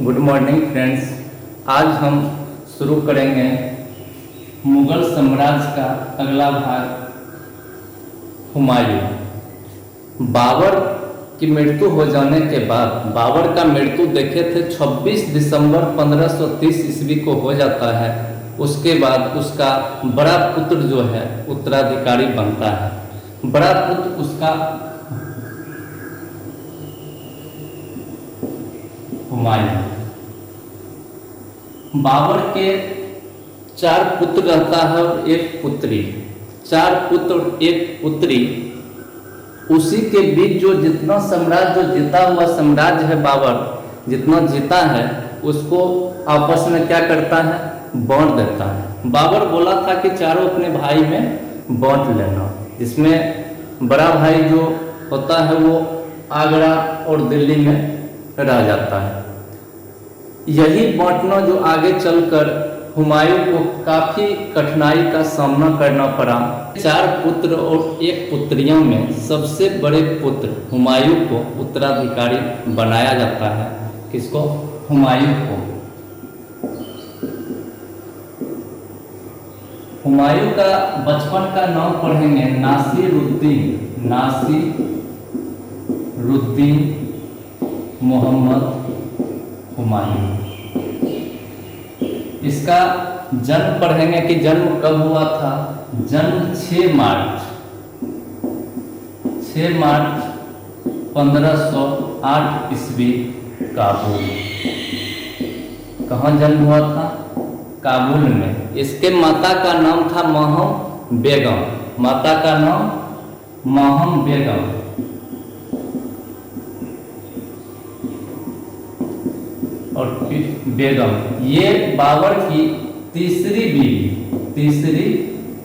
Good morning friends. आज हम शुरू करेंगे मुगल साम्राज्य का अगला भाग हुमायूं। बाबर की मृत्यु हो जाने के बाद, बाबर का मृत्यु देखे थे 26 दिसंबर 1530 ईस्वी को हो जाता है। उसके बाद उसका बड़ा पुत्र जो है उत्तराधिकारी बनता है। बड़ा पुत्र उसका हुमायूं। बाबर के 4 पुत्र रहता है और 1 पुत्री। 4 पुत्र और 1 पुत्री। उसी के बीच जो जितना साम्राज्य, जो जीता हुआ साम्राज्य है, बाबर जितना जीता है उसको आपस में क्या करता है, बांट देता है। बाबर बोला था कि चारों अपने भाई में बांट लेना, जिसमें बड़ा भाई जो होता है वो आगरा और दिल्ली में रह जाता है। यही बांटना जो आगे चलकर हुमायूं को काफी कठिनाई का सामना करना पड़ा। 4 पुत्र और 1 पुत्रियों में सबसे बड़े पुत्र हुमायूं को उत्तराधिकारी बनाया जाता है। किसको? हुमायूं को। हुमायूं का बचपन का नाम पढ़ेंगे नासिरुद्दीन मोहम्मद हुमायूं। इसका जन्म पढ़ेंगे कि जन्म कब हुआ था। जन्म 6 मार्च 1508 ईस्वी काबुल। कहाँ जन्म हुआ था? काबुल में। इसके माता का नाम था माहम बेगम। माता का नाम माहम बेगम। और बेगम ये बाबर की तीसरी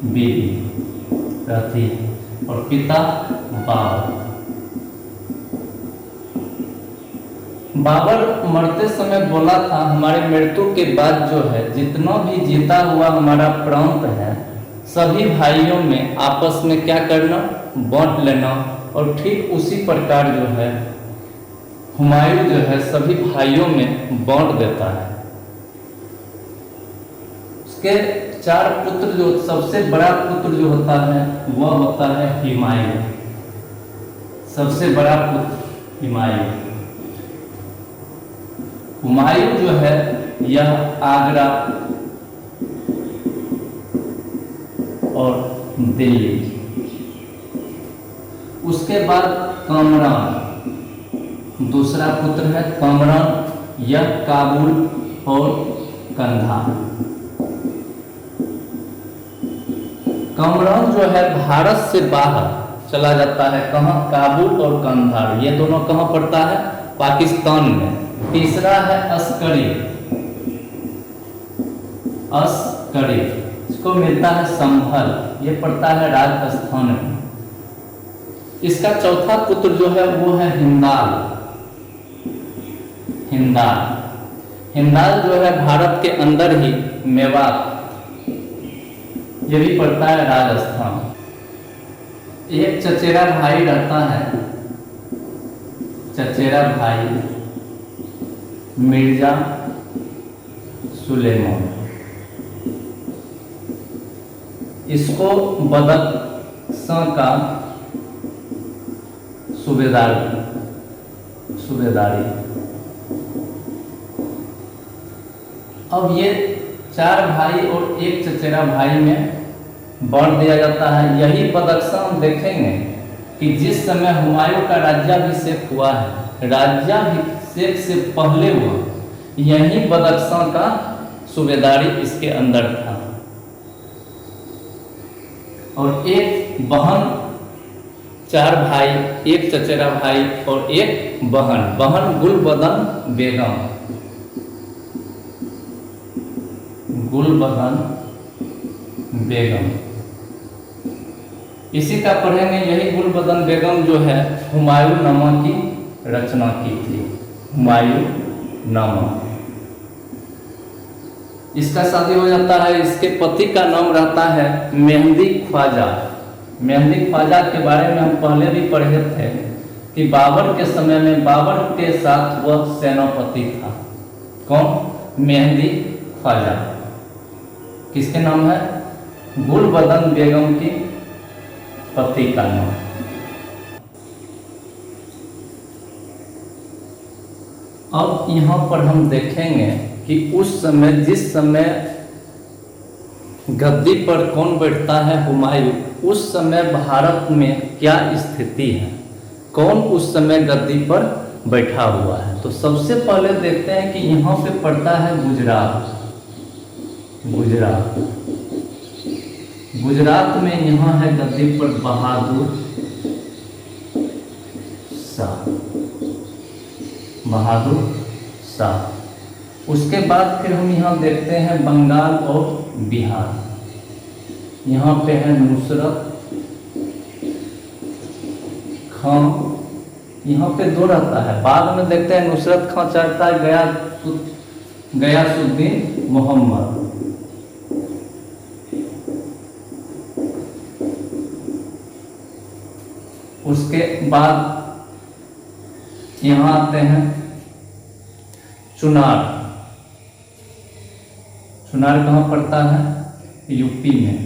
बीवी रहती। और पिता बाबर मरते समय बोला था, हमारे मृत्यु के बाद जो है जितना भी जीता हुआ हमारा प्रांत है सभी भाइयों में आपस में क्या करना, बांट लेना। और ठीक उसी प्रकार जो है हुमायूं जो है सभी भाइयों में बांट देता है। उसके 4 पुत्र, जो सबसे बड़ा पुत्र जो होता है वह होता है हुमायूं। सबसे बड़ा पुत्र हुमायूं जो है यह आगरा और दिल्ली। उसके बाद कामरान दूसरा पुत्र है। कामरान यह काबुल और कंधार। कामरान जो है भारत से बाहर चला जाता है। कहाँ? काबुल और कंधार। ये दोनों कहाँ पड़ता है? पाकिस्तान में। तीसरा है अस्करी। इसको मिलता है संभल। ये पड़ता है राजस्थान में। इसका चौथा पुत्र जो है वो है हिंदाल जो है भारत के अंदर ही मेवात, ये भी पड़ता है राजस्थान। एक चचेरा भाई रहता है, चचेरा भाई मिर्जा सुलेमान। इसको बदख्शां का सूबेदारी। अब ये 4 भाई और 1 चचेरा भाई में बांट दिया जाता है। यही बदख्शां हम देखेंगे कि जिस समय हुमायूं का राज्याभिषेक हुआ है, राज्याभिषेक से पहले हुआ, यही बदख्शां का सूबेदारी इसके अंदर था। और 1 बहन, 4 भाई, 1 चचेरा भाई और 1 बहन गुलबदन बेगम। इसी का पढ़ेंगे। यही गुलबदन बेगम जो है हुमायूंनामा की रचना की थी। हुमायूंनामा। इसका शादी हो जाता है। इसके पति का नाम रहता है मेहंदी ख्वाजा के बारे में हम पहले भी पढ़े थे कि बाबर के समय में बाबर के साथ वह सेनापति था। कौन? मेहंदी ख्वाजा। किसके नाम है? गुलबदन बेगम की पति का नाम। अब यहाँ पर हम देखेंगे कि उस समय, जिस समय गद्दी पर कौन बैठता है? हुमायूं। उस समय भारत में क्या स्थिति है? कौन उस समय गद्दी पर बैठा हुआ है? तो सबसे पहले देखते हैं कि यहाँ पे पड़ता है गुजरात। गुजरात में यहाँ है गद्दी पर बहादुर शाह। उसके बाद फिर हम यहाँ देखते हैं बंगाल और बिहार। यहाँ पे है नुसरत खां। यहाँ पे दो रहता है, बाद में देखते हैं नुसरत खां चढ़ता है गयासुद्दीन मोहम्मद। उसके बाद यहाँ आते हैं चुनार। चुनार कहाँ पड़ता है? यूपी में।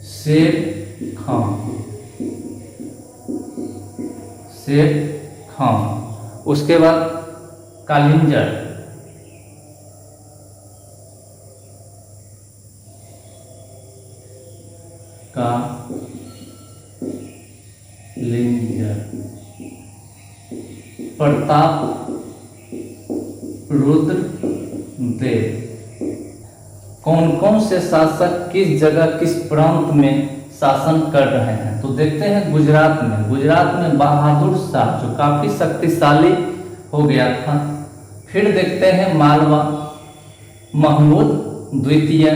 शेर खां। उसके बाद कालिंजर। प्रताप रुद्र देव। कौन कौन से शासक किस जगह, किस प्रांत में शासन कर रहे हैं? तो देखते हैं गुजरात में बहादुर शाह, जो काफी शक्तिशाली हो गया था। फिर देखते हैं मालवा, महमूद द्वितीय।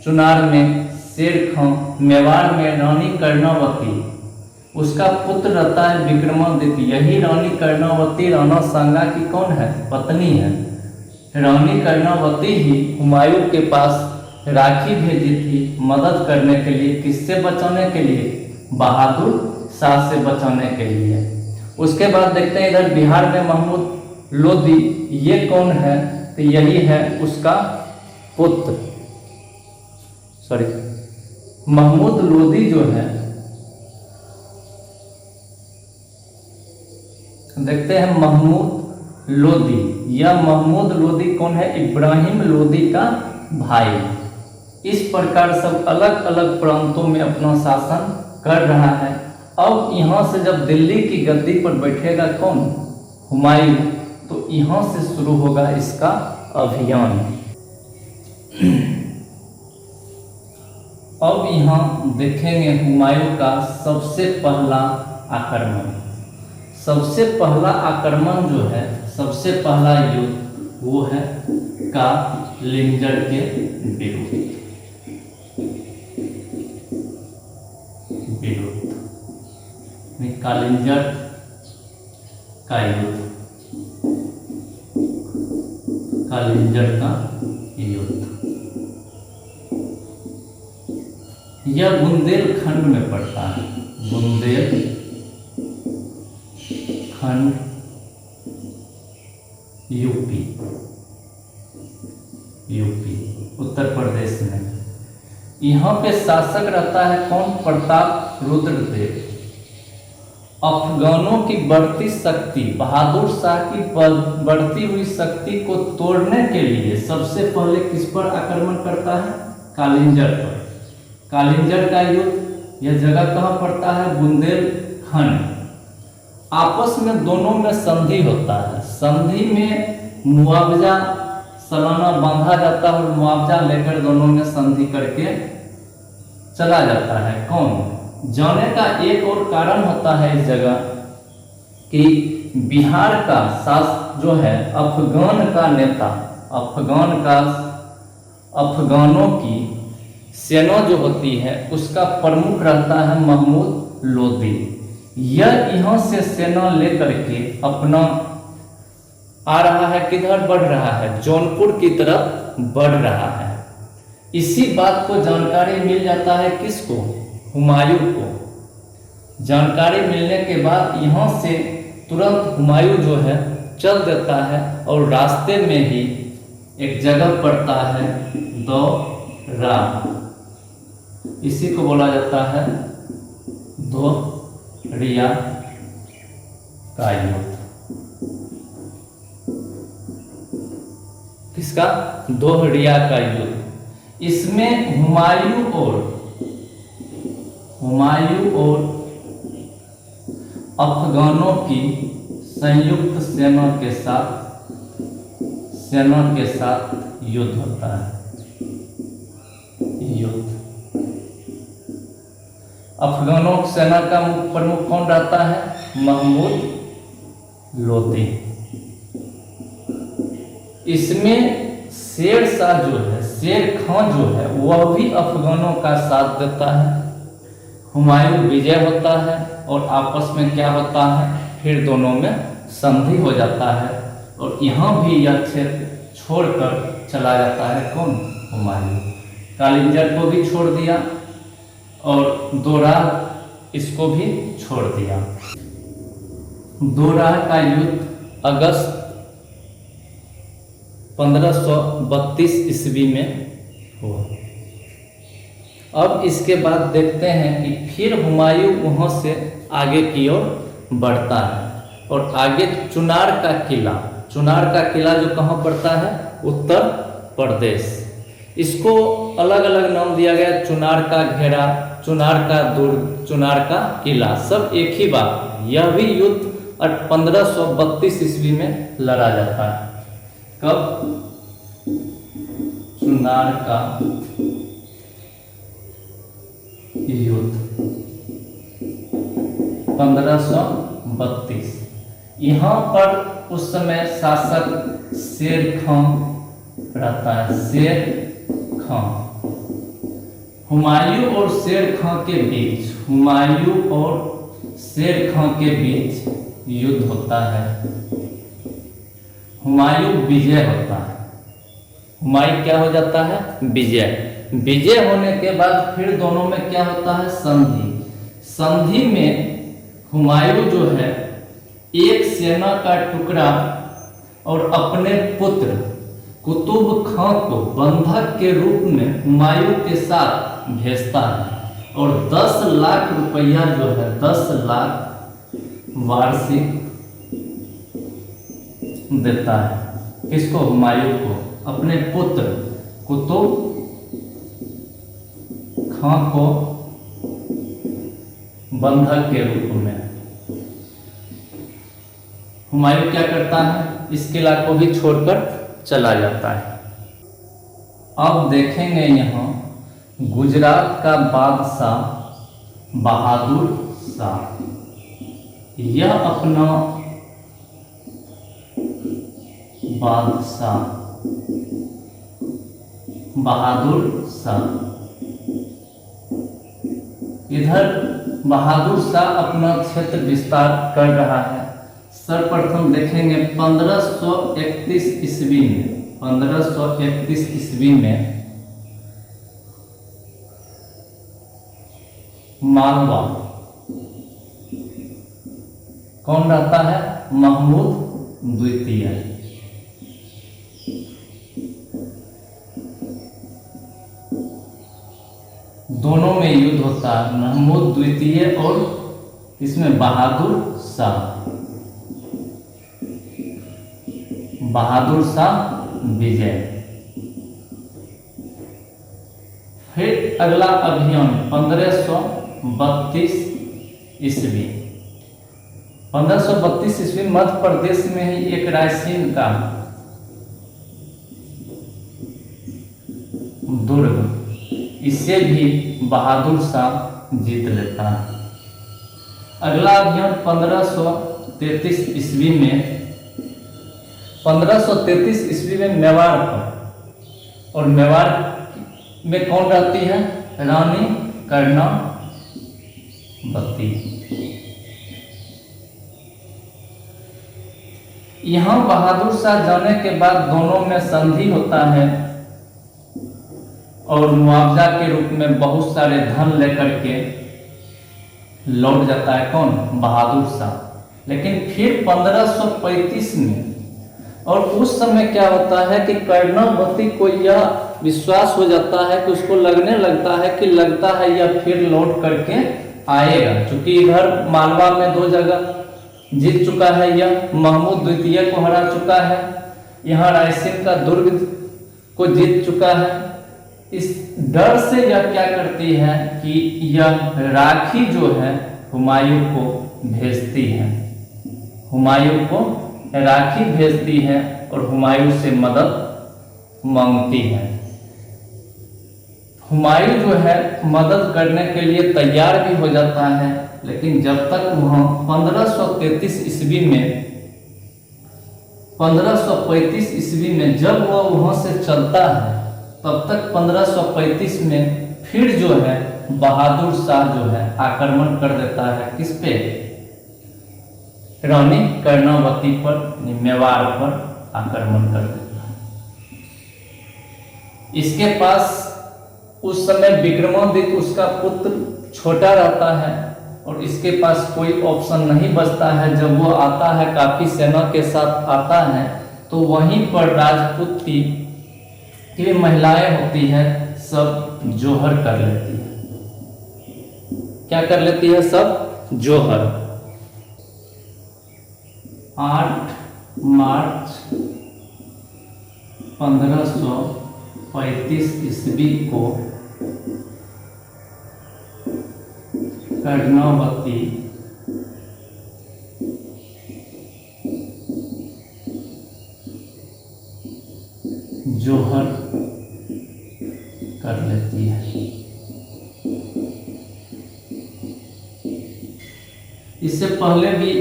चुनार में शेर खां। मेवाड़ में रानी कर्णावती, उसका पुत्र रहता है विक्रमादित्य। यही रानी कर्णावती राणा सांगा की कौन है? पत्नी है। रानी कर्णावती ही हुमायूं के पास राखी भेजी थी मदद करने के लिए। किससे बचाने के लिए? बहादुर शाह से बचाने के लिए। उसके बाद देखते हैं इधर बिहार में महमूद लोदी। ये कौन है? तो यही है उसका पुत्र। महमूद लोदी जो है, देखते हैं महमूद लोदी। यह महमूद लोदी कौन है? इब्राहिम लोदी का भाई। इस प्रकार सब अलग अलग प्रांतों में अपना शासन कर रहा है। अब यहाँ से जब दिल्ली की गद्दी पर बैठेगा कौन? हुमायूं। तो यहाँ से शुरू होगा इसका अभियान। अब यहाँ देखेंगे हुमायूं का सबसे पहला आक्रमण। सबसे पहला आक्रमण जो है, सबसे पहला युद्ध वो है कालिंजर के विरुद्ध। कालिंजर का युद्ध। कालिंजर का युद्ध यह बुंदेलखंड में पड़ता है। बुंदेलखंड यूपी उत्तर प्रदेश में। यहाँ पे शासक रहता है कौन? प्रताप रुद्र देव। अफगानों की बढ़ती शक्ति, बहादुर शाह की बढ़ती हुई शक्ति को तोड़ने के लिए सबसे पहले किस पर आक्रमण करता है? कालिंजर पर। कालिंजर का युद्ध, यह जगह कहाँ पड़ता है? बुंदेलखंड। आपस में दोनों में संधि होता है। संधि में मुआवजा सालाना बांधा जाता है और मुआवजा लेकर दोनों में संधि करके चला जाता है। कौन? जाने का एक और कारण होता है इस जगह कि बिहार का शासक जो है, अफगान का नेता, अफगानों की सेना जो होती है उसका प्रमुख रहता है महमूद लोदी। यह यहाँ से सेना लेकर के अपना आ रहा है, किधर बढ़ रहा है? जौनपुर की तरफ बढ़ रहा है। इसी बात को जानकारी मिल जाता है किसको? हुमायूं को। जानकारी मिलने के बाद यहाँ से तुरंत हुमायूं जो है चल देता है और रास्ते में ही एक जगह पड़ता है दौरा, इसी को बोला जाता है दोहरिया का युद्ध। किसका? दोहरिया का युद्ध। इसमें हुमायूं और अफगानों की संयुक्त सेना के साथ युद्ध होता है। अफगानों की सेना का प्रमुख कौन रहता है? महमूद लोदी। इसमें शेर खां जो है वह भी अफगानों का साथ देता है। हुमायूं विजय होता है और आपस में क्या होता है, फिर दोनों में संधि हो जाता है और यहाँ भी यह क्षेत्र छोड़कर चला जाता है। कौन? हुमायूं। कालिंजर को भी छोड़ दिया और दोरा इसको भी छोड़ दिया। दोरा का युद्ध अगस्त 1532 ईस्वी में हुआ। अब इसके बाद देखते हैं कि फिर हुमायूं वहाँ से आगे की ओर बढ़ता है और आगे चुनार का किला जो कहाँ पड़ता है? उत्तर प्रदेश। इसको अलग अलग नाम दिया गया, चुनार का घेरा, चुनार का दुर्ग, चुनार का किला, सब एक ही बात। यह भी युद्ध 1532 ईस्वी में लड़ा जाता है। कब? चुनार का युद्ध 1532। यहाँ पर उस समय शासक शेर खां रहता है। शेर खां। हुमायूं और शेर खां के बीच युद्ध होता है। हुमायूं विजय होता है। हुमायूं क्या हो जाता है? विजय होने के बाद फिर दोनों में क्या होता है? संधि में हुमायूं जो है एक सेना का टुकड़ा और अपने पुत्र कुतुब खां को बंधक के रूप में हुमायूं के साथ भेजता है और 10 लाख रुपया जो है 10 लाख वार्षिक देता है। किसको? हुमायूं को। अपने पुत्र कुतुब खां को बंधक के रूप में। हुमायूं क्या करता है? इस किला को भी छोड़कर चला जाता है। अब देखेंगे यहाँ गुजरात का बादशाह बहादुर शाह। यह अपना बादशाह बहादुर शाह, इधर बहादुर शाह अपना क्षेत्र विस्तार कर रहा है। सर्वप्रथम देखेंगे 1531 ईस्वी में 1531 ईस्वी में मालवा कौन रहता है? महमूद द्वितीय। दोनों में युद्ध होता है, महमूद द्वितीय और इसमें बहादुर शाह विजय। फिर अगला अभियान 1532 ईस्वी। 1532 ईस्वी मध्य प्रदेश में ही एक रायसेन का दुर्ग, इसे भी बहादुर शाह जीत लेता है। अगला अभियान 1533 ईस्वी में 1533 ईस्वी में मेवाड़ पर, और मेवाड़ में कौन रहती है? रानी कर्णावती। यहाँ बहादुर शाह जाने के बाद दोनों में संधि होता है और मुआवजा के रूप में बहुत सारे धन लेकर के लौट जाता है। कौन? बहादुर शाह। लेकिन फिर 1535 में, और उस समय क्या होता है कि कर्णावती को यह विश्वास हो जाता है कि उसको लगने लगता है यह फिर लौट करके आएगा, क्योंकि इधर मालवा में 2 जगह जीत चुका है, यह महमूद द्वितीय को हरा चुका है, यहाँ रायसेन का दुर्ग को जीत चुका है। इस डर से यह क्या करती है कि यह राखी जो है हुमायूं को भेजती है, हुमायूं को राखी भेजती है और हुमायूं से मदद मांगती है। हुमायूं जो है मदद करने के लिए तैयार भी हो जाता है, लेकिन जब तक वह 1535 ईस्वी में जब वह वहां से चलता है, तब तक 1535 में फिर जो है बहादुर शाह जो है आक्रमण कर देता है किस पे, रानी कर्णावती पर, मेवाड़ पर आक्रमण कर देता है। इसके पास उस समय विक्रमादित्य उसका पुत्र छोटा रहता है और इसके पास कोई ऑप्शन नहीं बचता है। जब वो आता है काफी सेना के साथ आता है, तो वहीं पर राजपूती की महिलाएं होती है सब जोहर कर लेती है। क्या कर लेती है? सब जोहर। 8 मार्च 1535 ईस्वी को कर्णावती जोहर कर लेती है। इससे पहले भी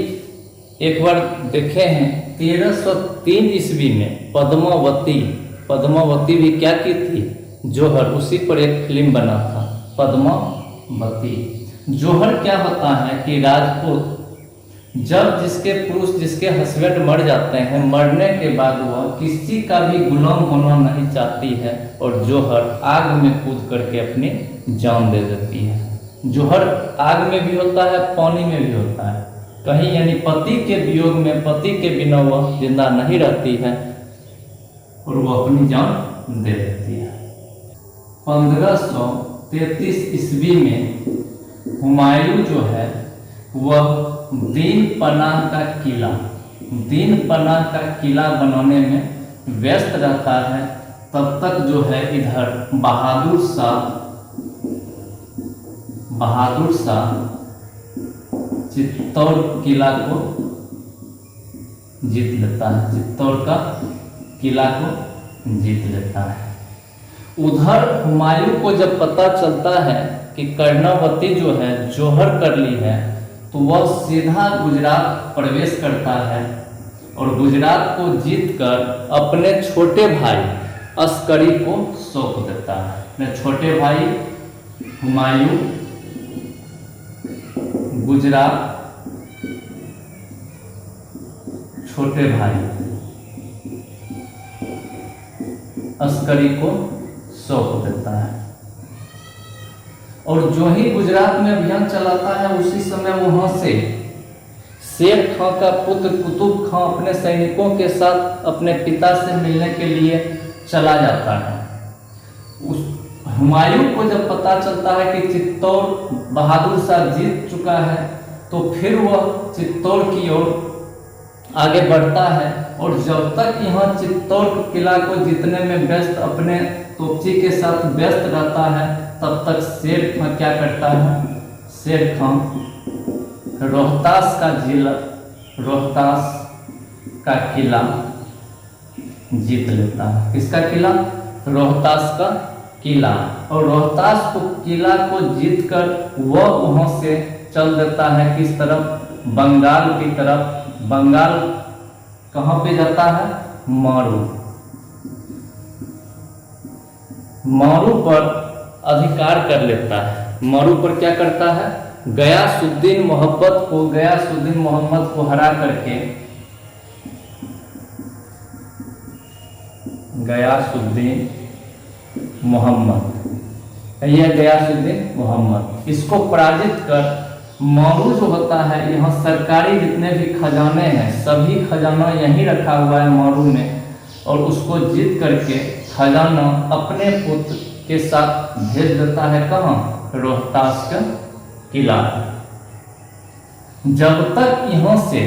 एक बार देखे हैं 1303 ईस्वी में पद्मावती भी क्या की थी? जोहर। उसी पर एक फिल्म बना था पद्मावती। जोहर क्या होता है कि राजपूत जब जिसके हस्बैंड मर जाते हैं, मरने के बाद वह किसी का भी गुलाम होना नहीं चाहती है और जोहर आग में कूद करके अपनी जान दे देती है। जोहर आग में भी होता है, पानी में भी होता है, कहीं यानी पति के वियोग में, पति के बिना वह जिंदा नहीं रहती है और वह अपनी जान दे देती है। 1533 ईस्वी में हुमायूं जो है वह दीन पनाह का किला बनाने में व्यस्त रहता है। तब तक जो है इधर बहादुर शाह चित्तौड़ किला को जीत लेता है, चित्तौड़ का किला को जीत लेता है। उधर हुमायूं को जब पता चलता है कि कर्णावती जो है जोहर कर ली है, तो वह सीधा गुजरात प्रवेश करता है और गुजरात को जीतकर अपने छोटे भाई अस्करी को सौंप देता है। अपने छोटे भाई हुमायूं गुजरात छोटे भाई अस्करी को सौंप देता है और जो ही गुजरात में अभियान चलाता है, उसी समय वहां से शेर खां का पुत्र कुतुब खां अपने सैनिकों के साथ अपने पिता से मिलने के लिए चला जाता है। उस हुमायूं को जब पता चलता है कि चित्तौड़ बहादुर शाह जीत चुका है, तो फिर वह चित्तौड़ की ओर आगे बढ़ता है और जब तक यहाँ चित्तौड़ किला को जीतने में व्यस्त, अपने तोपची के साथ व्यस्त रहता है, तब तक शेर खां क्या करता है? शेर खां रोहतास का किला जीत लेता है। किसका किला? रोहतास का किला। और रोहतास को किला को जीतकर वह वहां से चल देता है किस तरफ? बंगाल की तरफ। बंगाल कहाँ पे जाता है? मारू पर अधिकार कर लेता है। मारू पर क्या करता है? गयासुद्दीन मोहम्मद को हरा करके गयासुद्दीन मोहम्मद इसको पराजित कर मौरू जो होता है, यहाँ सरकारी जितने भी खजाने हैं सभी खजाना यहीं रखा हुआ है मौरू में, और उसको जीत करके खजाना अपने पुत्र के साथ भेज देता है कहाँ, रोहतास का किला। जब तक यहाँ से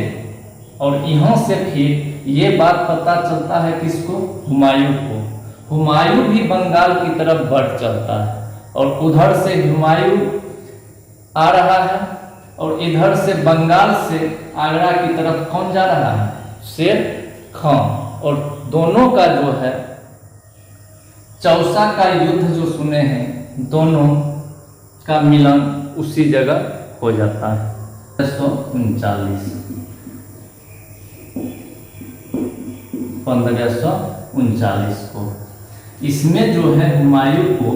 और यहाँ से फिर ये बात पता चलता है किसको, हुमायूं को। हुमायूं भी बंगाल की तरफ बढ़ चलता है, और उधर से हुमायूं आ रहा है, और इधर से बंगाल से आगरा की तरफ कौन जा रहा है, शेर खां। और दोनों का जो है चौसा का युद्ध जो सुने हैं, दोनों का मिलन उसी जगह हो जाता है 1539 को। इसमें जो है हुमायूं को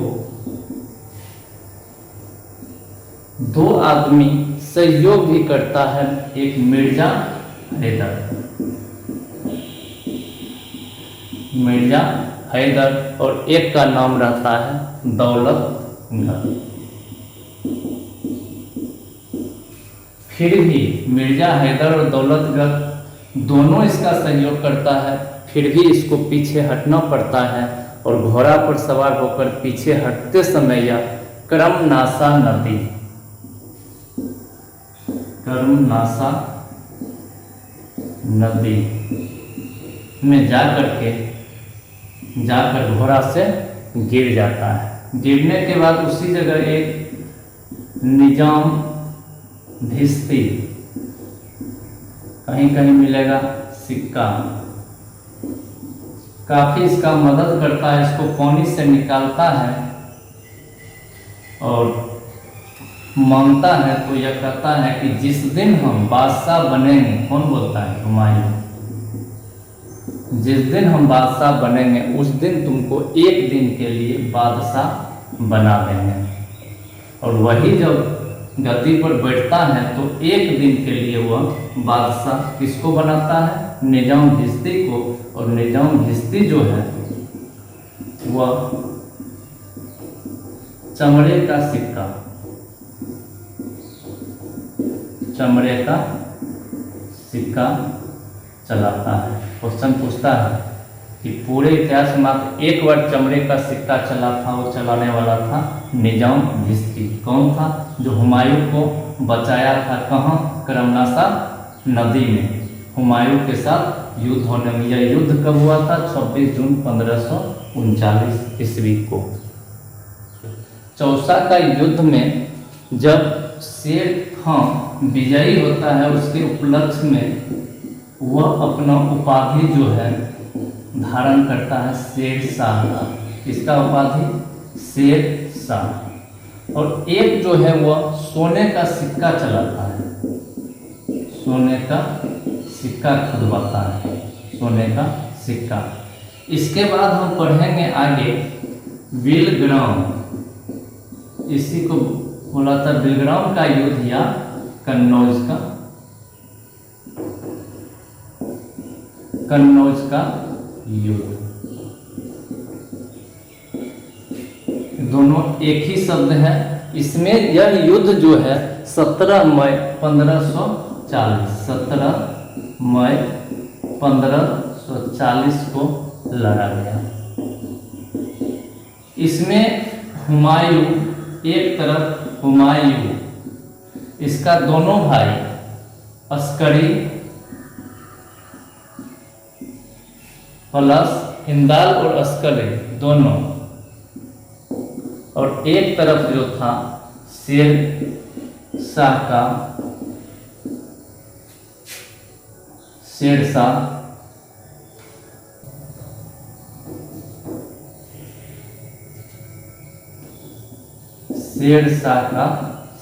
दो आदमी सहयोग भी करता है, एक मिर्जा हैदर और एक का नाम रहता है दौलतगढ़। फिर भी मिर्जा हैदर और दौलतगढ़ दोनों इसका सहयोग करता है, फिर भी इसको पीछे हटना पड़ता है, और घोड़ा पर सवार होकर पीछे हटते समय यह करमनासा नदी में जाकर घोड़ा से गिर जाता है। गिरने के बाद उसी जगह एक निजाम भिस्ती, कहीं कहीं मिलेगा सिक्का, काफी इसका मदद करता है, इसको पानी से निकालता है और मांगता है। तो यह कहता है कि जिस दिन हम बादशाह बनेंगे, कौन बोलता है, हुमायूं, जिस दिन हम बादशाह बनेंगे उस दिन तुमको एक दिन के लिए बादशाह बना देंगे। और वही जब गद्दी पर बैठता है तो एक दिन के लिए वह बादशाह किसको बनाता है, निजाम भिस्ती को। और निजाम भिस्ती जो है वह चमड़े का सिक्का चलाता है। क्वेश्चन पूछता है कि पूरे इतिहास में एक बार चमड़े का सिक्का चला था, वो चलाने वाला था निजाम भिस्ती। कौन था, जो हुमायूं को बचाया था, कहाँ, करमनासा नदी में हुमायूं के साथ युद्ध होने में। यह युद्ध कब हुआ था, 26 जून 1539 ईस्वी को। चौसा का युद्ध में जब शेर खां विजयी होता है, उसके उपलक्ष्य में वह अपना उपाधि जो है धारण करता है शेर शाह का। इसका उपाधि शेर शाह। और एक जो है वह सोने का सिक्का चलाता है, सोने का सिक्का खुदवाता है, सोने का सिक्का। इसके बाद हम पढ़ेंगे आगे बिलग्राम, इसी को बोला था बिलग्राम का युद्ध या कन्नौज का युद्ध। दोनों एक ही शब्द है। इसमें यह युद्ध जो है 17 मई 1540 को लड़ा गया। इसमें हुमायूं एक तरफ, हुमायूं इसका दोनों भाई अस्करी प्लस हिंदाल और अस्करी दोनों, और एक तरफ जो था शेर शाह का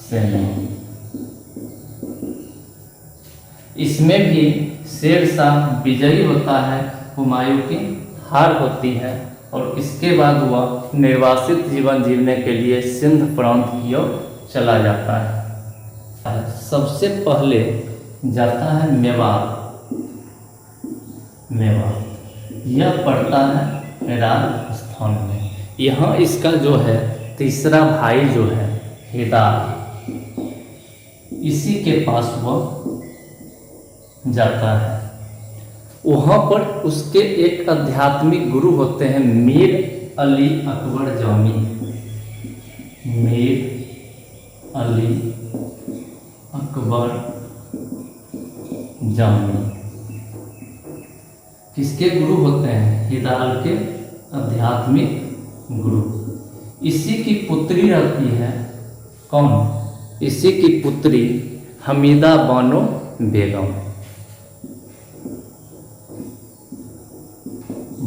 सेना। इसमें भी शेर शाह विजयी होता है, हुमायूं की हार होती है, और इसके बाद वह निर्वासित जीवन जीने के लिए सिंध प्रांत की ओर चला जाता है। सबसे पहले जाता है मेवात। यह पड़ता है राजस्थान में। यहाँ इसका जो है तीसरा भाई जो है हिदाल, इसी के पास वह जाता है। वहाँ पर उसके एक आध्यात्मिक गुरु होते हैं मीर अली अकबर जामी। मीर अली अकबर जामी किसके गुरु होते हैं? हिदाल के आध्यात्मिक गुरु। इसी की पुत्री रहती है कौन? इसी की पुत्री हमीदा बानो बेगम।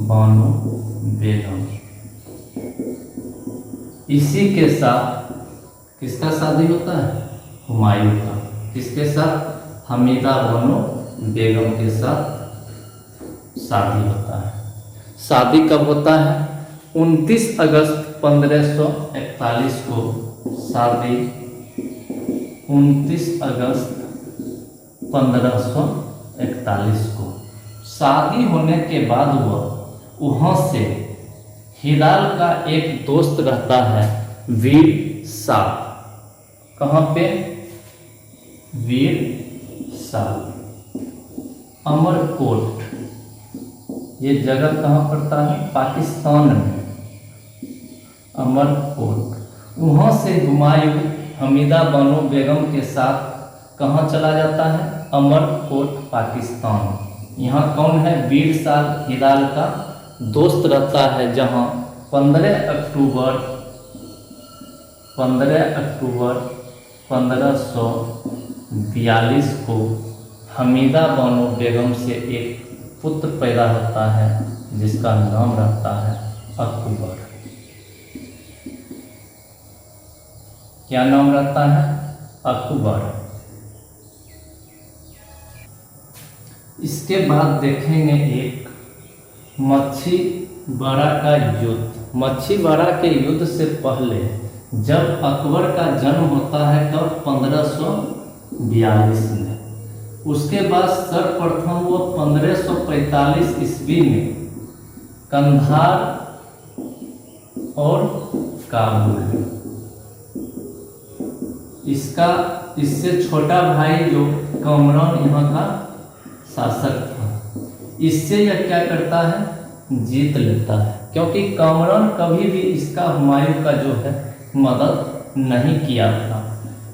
बानो बेगम। इसी के साथ किसका शादी होता है? हुमायूं का। किसके साथ? हमीदा बानो बेगम के साथ शादी होता है। शादी कब होता है? 29 अगस्त 1541 को शादी। 29 अगस्त 1541 को शादी होने के बाद वह वहाँ से हिलाल का एक दोस्त रहता है वीर साहब। कहाँ पे? वीर साहब अमरकोट। ये जगह कहाँ पड़ता है? पाकिस्तान में। अमरकोट। वहाँ से हुमायूं हमीदा बानो बेगम के साथ कहाँ चला जाता है? अमरकोट पाकिस्तान। यहाँ कौन है? वीर साहब हिलाल का दोस्त रहता है, जहाँ 15 अक्टूबर 1542 को हमीदा बानो बेगम से एक पुत्र पैदा होता है जिसका नाम रहता है अकबर। क्या नाम रहता है? अकबर। इसके बाद देखेंगे एक मच्छीवाड़ा का युद्ध। मच्छीवाड़ा के युद्ध से पहले जब अकबर का जन्म होता है तब 1542 में। उसके बाद सर्वप्रथम वो 1545 ईस्वी में कंधार और काबुल। इससे छोटा भाई जो कामरान यहाँ का शासक था, इससे यह क्या करता है? जीत लेता है, क्योंकि कामरान कभी भी इसका हुमायूं का जो है मदद नहीं किया था।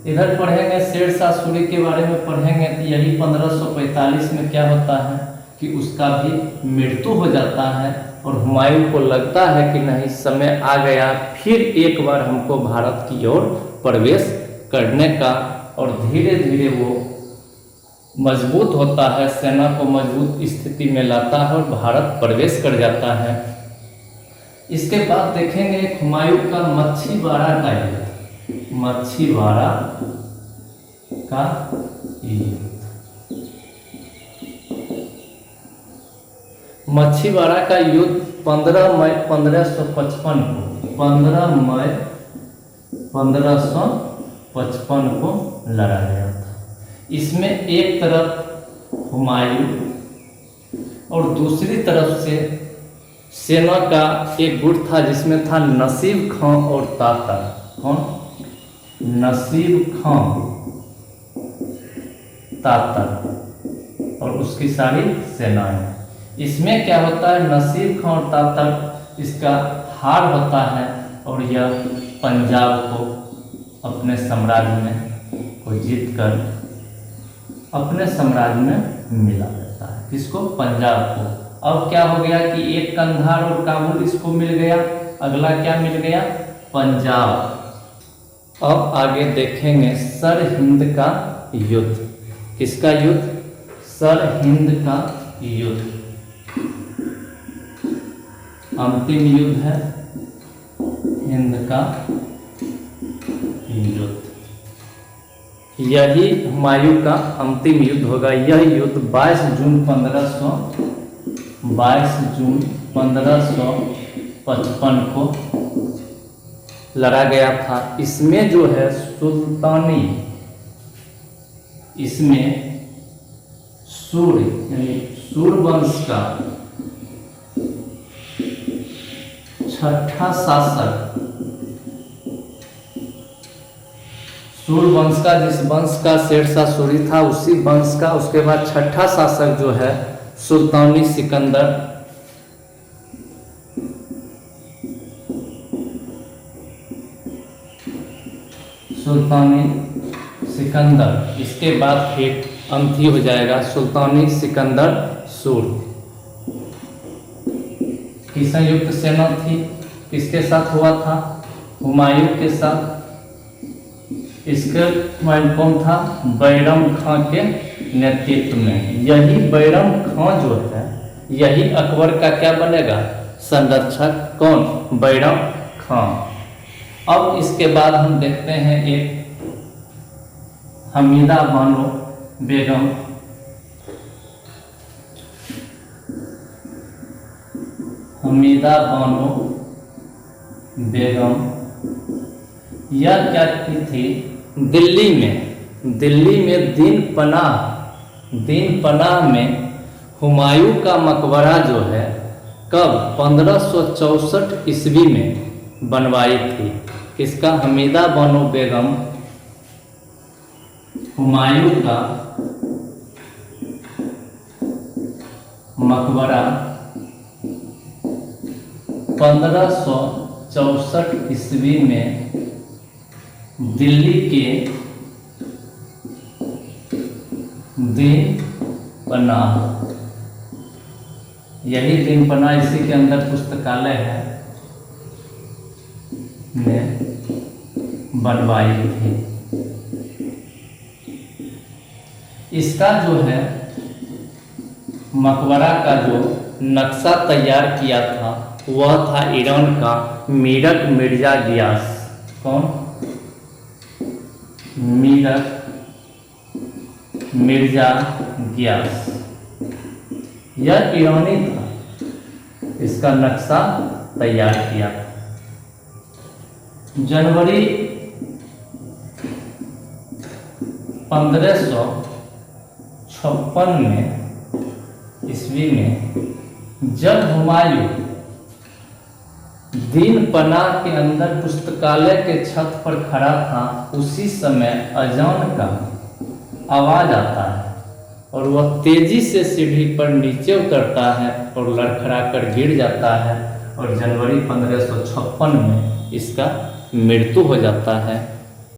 इधर पढ़ेंगे शेरशाह सूरी के बारे में पढ़ेंगे तो यही 1545 में क्या होता है कि उसका भी मृत्यु हो जाता है और हुमायूं को लगता है कि नहीं, समय आ गया फिर एक बार हमको भारत की ओर प्रवेश करने का। और धीरे धीरे वो मजबूत होता है, सेना को मजबूत स्थिति में लाता है और भारत प्रवेश कर जाता है। इसके बाद देखेंगे हुमायूं का मच्छीवाड़ा का युद्ध। मच्छीवाड़ा का युद्ध। मच्छीवाड़ा का युद्ध 15 मई 1555 को 15 मई 1555 को लड़ा गया था। इसमें एक तरफ हुमायूं और दूसरी तरफ से सेना का एक गुट था जिसमें था नसीब खां और तातर। कौन? नसीब खां तातर और उसकी सारी सेनाएं। इसमें क्या होता है? नसीब खां और तातर इसका हार होता है और यह पंजाब को अपने साम्राज्य में को जीतकर अपने साम्राज्य में मिला देता है। किसको? पंजाब को। अब क्या हो गया कि एक कंधार और काबुल इसको मिल गया, अगला क्या मिल गया? पंजाब। अब आगे देखेंगे सरहिंद का युद्ध। किसका युद्ध? सरहिंद का युद्ध। अंतिम युद्ध है हिंद का युद्ध। यही हुमायूं का अंतिम युद्ध होगा। यह युद्ध 22 जून 1555 को लड़ा गया था। इसमें जो है सुल्तानी, इसमें सूर्य यानी सूर्यवंश का छठा शासक सूर्यवंश का, जिस वंश का शेरशाह सूरी था उसी वंश का, उसके बाद छठा शासक जो है सुल्तानी सिकंदर। सुल्तानी सिकंदर, इसके बाद फिर अंत ही हो जाएगा सुल्तानी सिकंदर सूर की संयुक्त सेना थी। किसके साथ हुआ था? हुमायूं के साथ। इसके कमांड कौन था? बैरम खां के नेतृत्व में। यही बैरम खां जो है यही अकबर का क्या बनेगा? संरक्षक। कौन? बैरम खां। अब इसके बाद हम देखते हैं एक हमीदा बानो बेगम। हमीदा बानो बेगम यह क्या की थी? दिल्ली में दीन पनाह में हुमायूं का मकबरा जो है कब? 1564 ईस्वी में बनवाई थी। किसका? हमीदा बानो बेगम हुमायूं का मकबरा 1564 ईस्वी में दिल्ली के दीन पनाह, यही दीन पनाह, इसी के अंदर पुस्तकालय है, में बनवाई थी। इसका जो है मकबरा का जो नक्शा तैयार किया था वह था ईरान का मीरक मिर्जा गियास। कौन? मीरक मिर्जा गियास। यह ईरानी था, इसका नक्शा तैयार किया था। जनवरी 1556 में ईस्वी में जब हुमायूं दीन पनाह के अंदर पुस्तकालय के छत पर खड़ा था, उसी समय अजान का आवाज आता है और वह तेजी से सीढ़ी पर नीचे उतरता है और लड़खड़ा कर गिर जाता है और जनवरी 1556 में इसका मृत्यु हो जाता है।